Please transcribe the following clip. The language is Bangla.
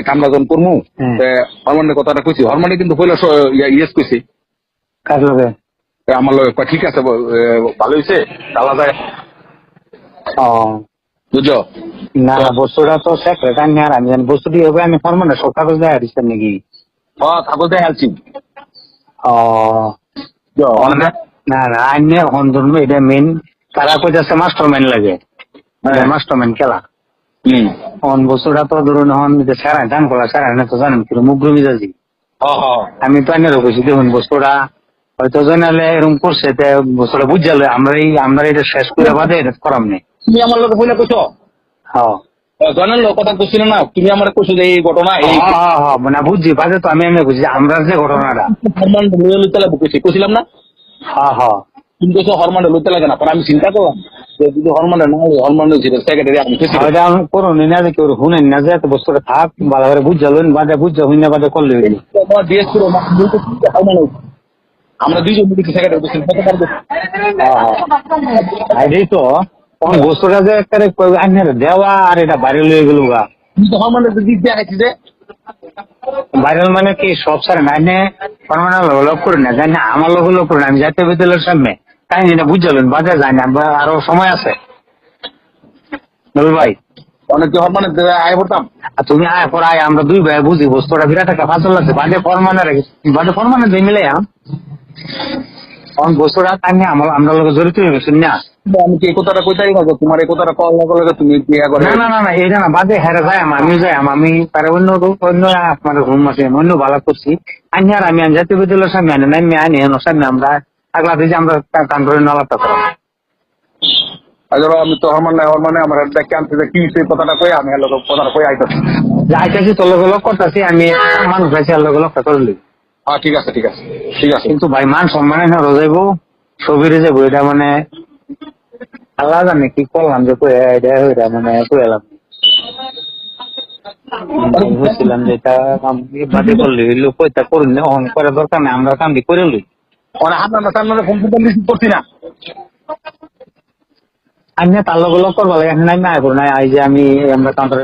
কামরা যখন করবো হরমানের কথাটা কইছি, হরমানে কিন্তু পয়লা ইয়েস কইছি কার লগে? আমার লগে কয়, ঠিক আছে ভালো হয়েছে চালা যায়, ও বুঝছো? না না, বস্তুটা তো সেক্রেট, আমি আর আমি জানি বস্তু দিয়ে হবে, আমি ফরমানে সব কাগজ দেয় দিচ্ছেন নাকি? কাগজ দিয়ে হেলছি ও না না, আইনে এখন ধরুন এটা মেন, তারা কইতাছে মাস্টারম্যান লাগে, মাস্টারম্যান খেলা। এখন বস্তুটা তো ধরুন এখন সারাই দান করা সারাই না তো জানেন কিন্তু মুগ্র মিজাজি, আমি তো আইনের কইছি দেখুন বস্তুটা হয়তো জানালে এরকম করছে, বস্তুটা বুঝালে আমরা এটা শেষ করে বাদে এটা করাম নেই। তুমি আমার লোক বলে কইছো, হ্যাঁ জানেন লোক কথা কইছিল না, তুমি আমার কইছো যে এই ঘটনা এই মানে বুঝছি বাদে তো আমি বুঝছি আমরা যে ঘটনাটা হরমান লুইতালা বুকেছি কইছিলাম না, হ্যাঁ হ্যাঁ তুমি কইছো হরমান লুইতে লাগে না, পরে আমি চিন্তা করলাম যে যদি হরমানের না হলে হরমান সেক্রেটারি আমি কইছি করুন না যে কেউ শুনেন না যে এত বস্তুটা থাক ভালো করে বুঝালেন বাদে বুঝা হইনা বাদে করলে হইল। আমরা দুইজন মিলে সেক্রেটারি বলছি কত পারবো এই তো কোন বস্তুটা যে একটা আইনের দেওয়া আর এটা বাইরে লয়ে গেল গা, তুমি তো হরমানের দিক দিয়ে আইছি যে ভাইরাল মানে কি সব সারে নাইনে মানে লক করে না জানি আমার লোক লোক করে না, আমি জাতীয় বিদ্যালয়ের সামনে কাহিনীটা বুঝালেন বাজার যাই না, আরো সময় আছে ভাই। অনেক হরমানের আয় পড়তাম, আর তুমি আয় পর আয় আমরা দুই ভাই বুঝি বস্তুটা বিরাট একটা ফাঁসল লাগছে বাদে ফরমানে দিয়ে মিলে বস্তুটা তাই নিয়ে আমরা লোক জড়িত হয়ে গেছি না। আমি কি এই কথাটা কইতাই না তোমার এই কথাটা কল না করলে তুমি বিয়া করে না না না এইটা না বাদে হেরে যাই আমি যাই আমি তার অন্য আপনার ঘুম আছে অন্য ভালো করছি আনি আর আমি জাতীয় বিদ্যালয়ের সামনে আনি নাই আনি সামনে আমরা আগলা দিয়ে আমরা কান ধরে নালাটা করা। আমি তো হরমানে আমার দেখে আনতে কি সেই কথাটা কই আমি লোক কথাটা কই আইতাছি যাইতেছি তোর লোক লোক করতেছি আমি মানুষ আছি আর লোক লোকটা করলি। হ্যাঁ ঠিক আছে ঠিক আছে ঠিক আছে, কিন্তু ভাই মান সম্মানে না রোজাইবো ছবিরে যাবো এটা মানে আল্লাহ জানে কি করলাম যে এটা মানে কয়ে এলাম বুঝছিলাম যে এটা বাদে করলি লোক পয়সা করুন না অন করা দরকার নেই আমরা কামটি করে লই আপনার সামনে ফোন করছি না আমি তার লগে লগ করবো লাগে এখন আমি আয় করুন এই যে আমি আমরা কাউন্টারে